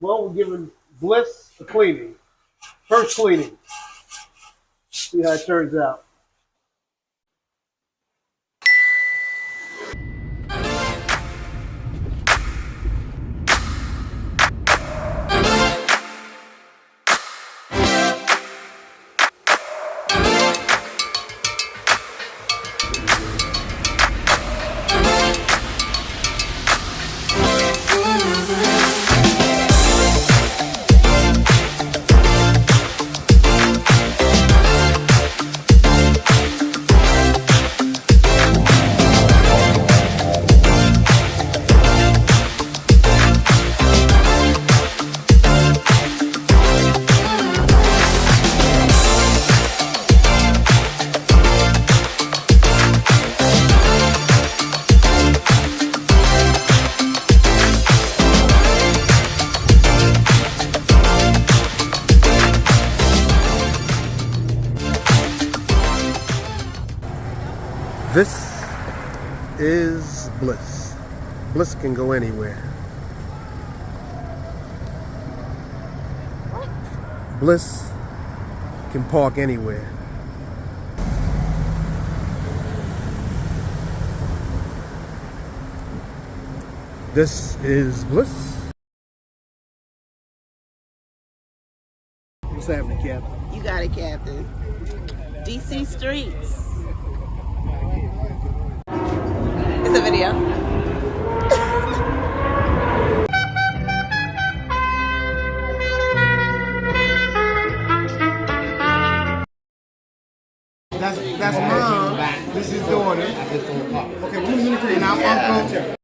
Well, we're giving Bliss a cleaning. First cleaning. See how it turns out. This is Bliss. Bliss can go anywhere. Bliss can park anywhere. This is Bliss. What's happening, Captain? You got it, Captain. DC streets. It's a video. That's mom. This is daughter. Okay, and I'm uncle.